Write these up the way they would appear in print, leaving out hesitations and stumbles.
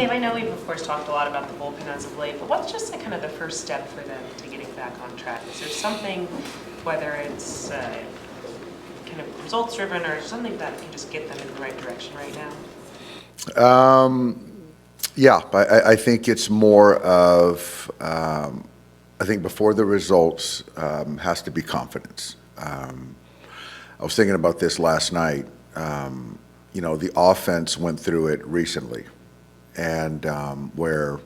Dave, I know we've of course talked a lot about the bullpen as of late, but what's just kind of the first step for them to getting back on track? Is there something, whether it's kind of results driven or something that can just get them in the right direction right now? Yeah, I think it's more of, I think before the results has to be confidence. I was thinking about this last night. The offense went through it recently, and where,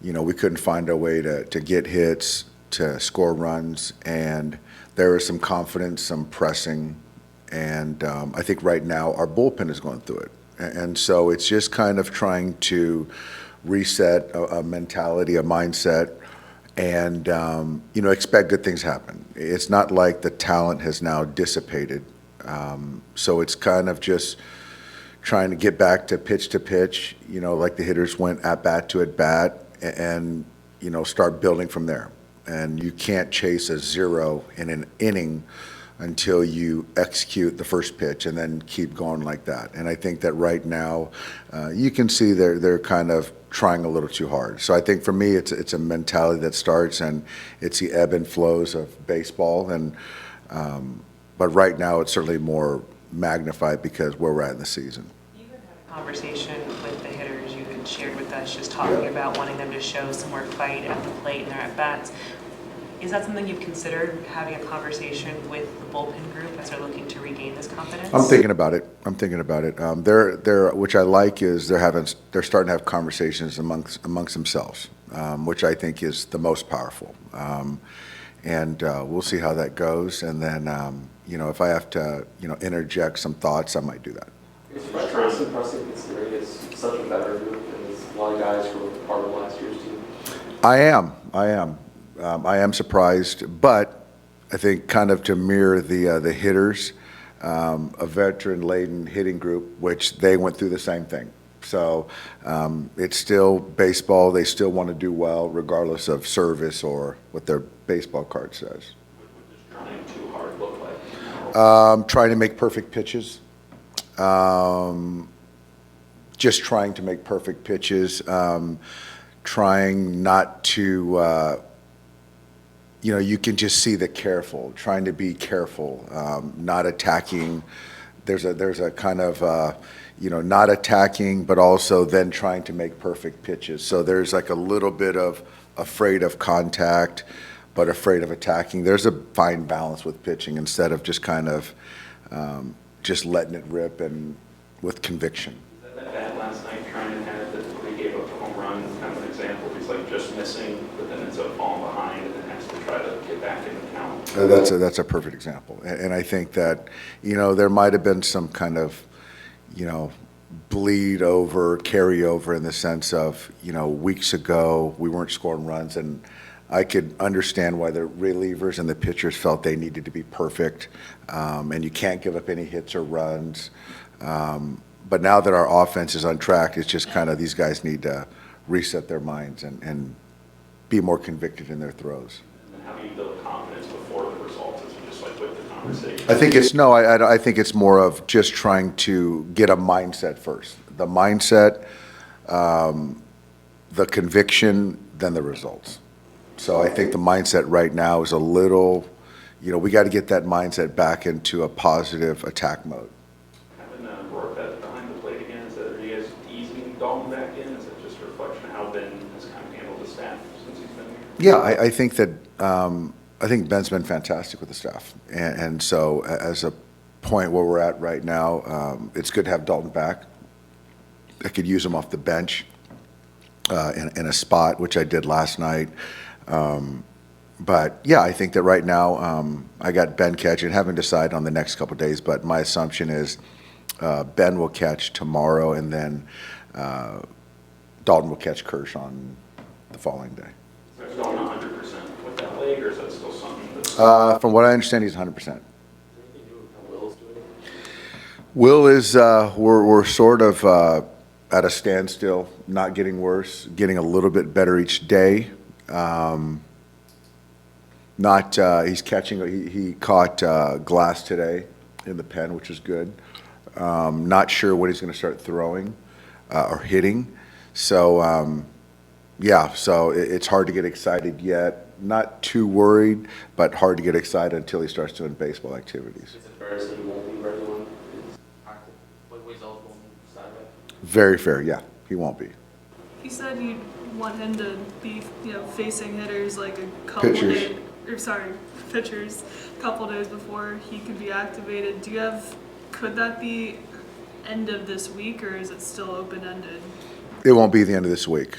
we couldn't find a way to get hits, to score runs, and there was some confidence, some pressing, and I think right now our bullpen is going through it. And so it's just kind of trying to reset a mentality, a mindset, and, expect good things happen. It's not like the talent has now dissipated. So it's kind of just trying to get back to pitch, like the hitters went at bat to at bat, and, start building from there. And you can't chase a zero in an inning until you execute the first pitch and then keep going like that. And I think that right now you can see they're kind of trying a little too hard. So I think for me it's a mentality that starts, and it's the ebb and flows of baseball. And but right now it's certainly more magnified because where we're at in the season. You had a conversation with the hitters you had shared with us, just talking about wanting them to show some more fight at the plate in their at-bats. Is that something you've considered, having a conversation with the bullpen group as they're looking to regain this confidence? I'm thinking about it. They're which I like is they're starting to have conversations amongst themselves, which I think is the most powerful. And we'll see how that goes. And then if I have to interject some thoughts, I might do that. It's frustrating, impressive considering it's such a better group and there's a lot of guys who were part of last year's team. I am surprised, but I think kind of to mirror the hitters, a veteran-laden hitting group, which they went through the same thing. So it's still baseball. They still want to do well, regardless of service or what their baseball card says. What does trying too hard look like? Trying to make perfect pitches. Just trying to make perfect pitches. Trying not to. You can just see the careful, trying to be careful, not attacking. There's a kind of, not attacking, but also then trying to make perfect pitches. So there's like a little bit of afraid of contact, but afraid of attacking. There's a fine balance with pitching instead of just kind of just letting it rip and with conviction. Is that bad last night, trying to kind of, when he gave up the home run, kind of an example, he's like just missing, but then ends up falling behind and then has to try to get back in the count. That's a perfect example. And I think that, there might have been some kind of, bleed over, carry over in the sense of, weeks ago we weren't scoring runs, and I could understand why the relievers and the pitchers felt they needed to be perfect, and you can't give up any hits or runs. But now that our offense is on track, it's just kind of these guys need to reset their minds and be more convicted in their throws. And how do you build confidence before the results? Is it just like with the conversation? I think I think it's more of just trying to get a mindset first. The mindset, the conviction, then the results. So I think the mindset right now is a little, we got to get that mindset back into a positive attack mode. Having Rortvedt behind the plate again, are you guys easing Dalton back in? Is it just a reflection of how Ben has kind of handled the staff since he's been here? Yeah, I think that I think Ben's been fantastic with the staff, and so as a point where we're at right now, it's good to have Dalton back. I could use him off the bench in a spot, which I did last night. But yeah, I think that right now I got Ben catching. Haven't decided on the next couple of days, but my assumption is Ben will catch tomorrow, and then Dalton will catch Kirsch on the following day. So he's going 100% with that leg, or is that still something that's... From what I understand, he's 100%. Will is we're sort of at a standstill, not getting worse, getting a little bit better each day. He's catching. He caught glass today in the pen, which is good. Not sure when he's going to start throwing or hitting. So, yeah, so it's hard to get excited yet. Not too worried, but hard to get excited until he starts doing baseball activities. Is it fair to say you won't be ready when it's active? When results won't Saturday? Very fair, yeah, he won't be. You said you want him to be, facing hitters like a couple Pitchers. days, pitchers, a couple days before he could be activated. Could that be end of this week, or is it still open-ended? It won't be the end of this week.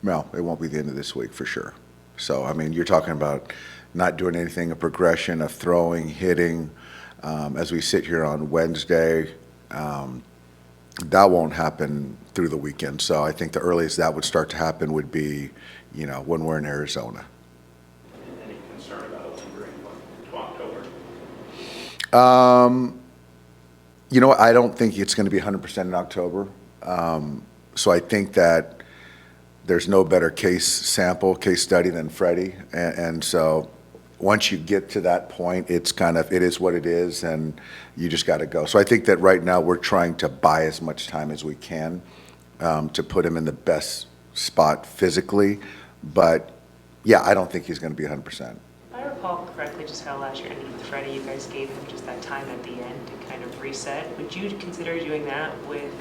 No, it won't be the end of this week for sure. So, I mean, you're talking about not doing anything, a progression of throwing, hitting. As we sit here on Wednesday, that won't happen through the weekend. So I think the earliest that would start to happen would be, when we're in Arizona. Any concern about it lingering to October? I don't think it's going to be 100% in October. So I think that there's no better case study than Freddie. And so once you get to that point, it is what it is, and you just got to go. So I think that right now we're trying to buy as much time as we can to put him in the best spot physically. But, yeah, I don't think he's going to be 100%. If I recall correctly, just how last year ended with Freddie, you guys gave him just that time at the end to kind of reset. Would you consider doing that with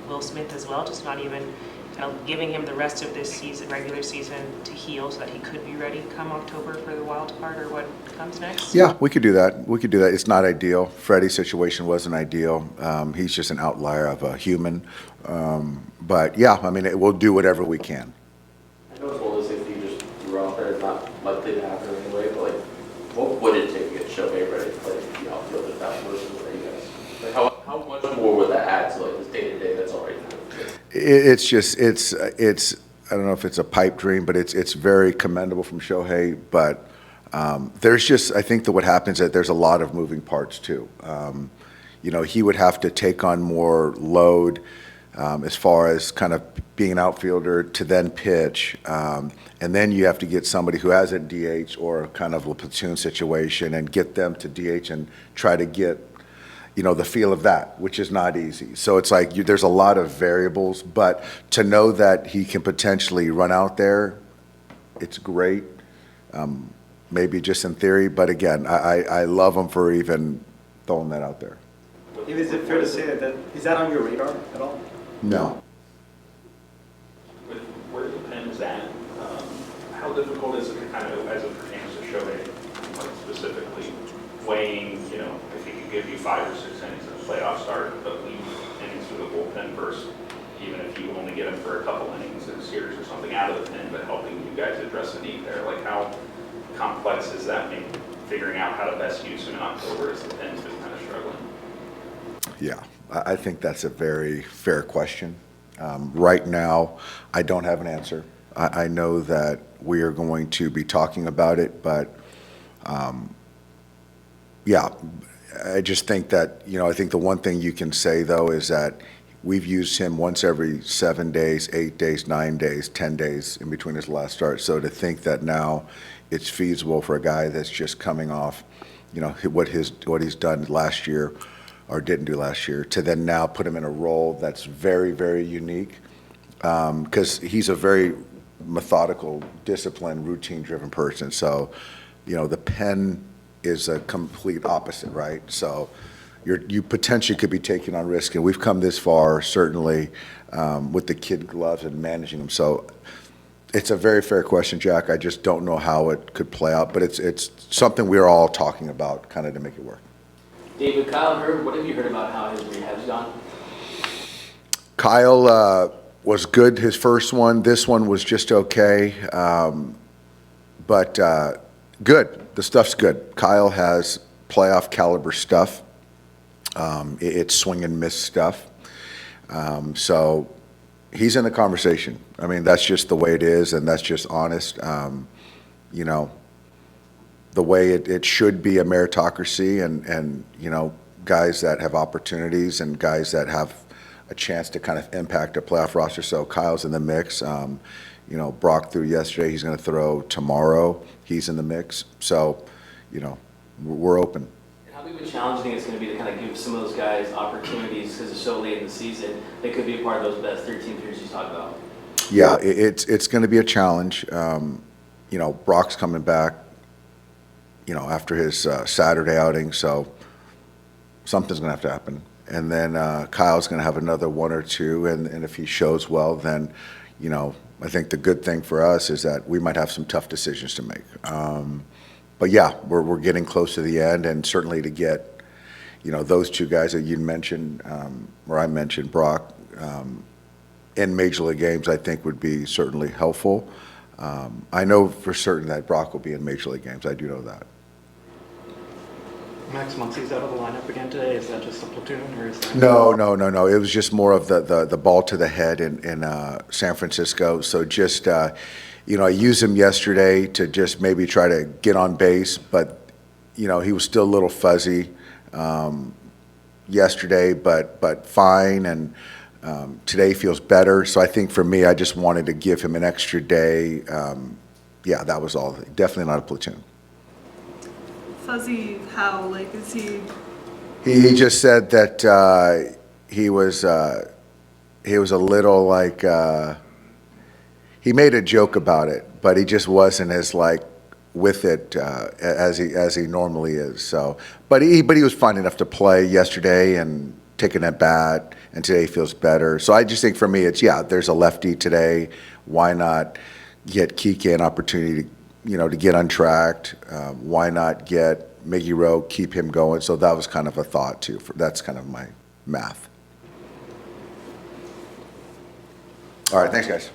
Will Smith as well, just not even kind of giving him the rest of this season, regular season, to heal so that he could be ready come October for the wild card or what comes next? Yeah, we could do that. It's not ideal. Freddie's situation wasn't ideal. He's just an outlier of a human. But, yeah, I mean, we'll do whatever we can. I know it's one of those things that you just threw out there. It's not likely to happen anyway, but like, what would it take to get Shohei ready to play the outfield if that was what you guys? Like, how much more would that add to like this day-to-day that's already kind of It's I don't know if it's a pipe dream, but it's very commendable from Shohei. But there's just, I think that what happens is that there's a lot of moving parts too. He would have to take on more load as far as kind of being an outfielder to then pitch. And then you have to get somebody who hasn't DH or kind of a platoon situation and get them to DH and try to get the feel of that, which is not easy. So it's like there's a lot of variables, but to know that he can potentially run out there, it's great. Maybe just in theory, but again, I love him for even throwing that out there. Is it fair to say that is that on your radar at all? No. With where the pen's at, how difficult is it to kind of, as it pertains to Shohei, like specifically weighing, if he could give you 5 or 6 innings of a playoff start, but leave innings through the bullpen first, even if you only get him for a couple innings in a series or something out of the pen, but helping you guys address the need there? Like, how complex is that, maybe figuring out how to best use him in October as the pen's been kind of struggling? Yeah, I think that's a very fair question. Right now, I don't have an answer. I know that we are going to be talking about it, but yeah, I just think that, I think the one thing you can say, though, is that we've used him once every 7 days, 8 days, 9 days, 10 days in between his last start. So to think that now it's feasible for a guy that's just coming off, what he's done last year or didn't do last year, to then now put him in a role that's very, very unique, because he's a very methodical, disciplined, routine-driven person. So, the pen is a complete opposite, right? So you potentially could be taking on risk, and we've come this far, certainly, with the kid gloves and managing them. So it's a very fair question, Jack. I just don't know how it could play out, but it's something we're all talking about kind of to make it work. David, Kyle, what have you heard about how his rehab's gone? Kyle was good his first one. This one was just okay, but good. The stuff's good. Kyle has playoff caliber stuff. It's swing and miss stuff. So he's in the conversation. I mean, that's just the way it is, and that's just honest. The way it should be a meritocracy, and guys that have opportunities and guys that have a chance to kind of impact a playoff roster. So Kyle's in the mix. Brock threw yesterday. He's going to throw tomorrow. He's in the mix. So, we're open. And How big of a challenge do you think it's going to be to kind of give some of those guys opportunities because it's so late in the season? They could be a part of those best 13 pitchers you talked about. Yeah, it's going to be a challenge. You know, Brock's coming back, you know, after his Saturday outing, so something's going to have to happen. And then Kyle's going to have another one or two, and if he shows well, then, you know, I think the good thing for us is that we might have some tough decisions to make. But yeah, we're getting close to the end, and certainly to get, you know, those two guys that you mentioned, or I mentioned, Brock, in Major League games, I think would be certainly helpful. I know for certain that Brock will be in Major League games. I do know that. Max Muncy's out of the lineup again today. Is that just a platoon, or is that? No. It was just more of the ball to the head in San Francisco. So just, you know, I used him yesterday to just maybe try to get on base, but, you know, he was still a little fuzzy yesterday, but fine. And today feels better. So I think for me, I just wanted to give him an extra day. Yeah, that was all. Definitely not a platoon. Fuzzy, how? Like, is he? He just said that he was a little like he made a joke about it, but he just wasn't as like with it as he normally is. So, but he was fine enough to play yesterday and taking at bat, and today he feels better. So I just think for me, it's there's a lefty today. Why not get Kike an opportunity to, you know, to get untracked? Why not get Miggy Rowe, keep him going? So that was kind of a thought too. That's kind of my math. All right, thanks guys.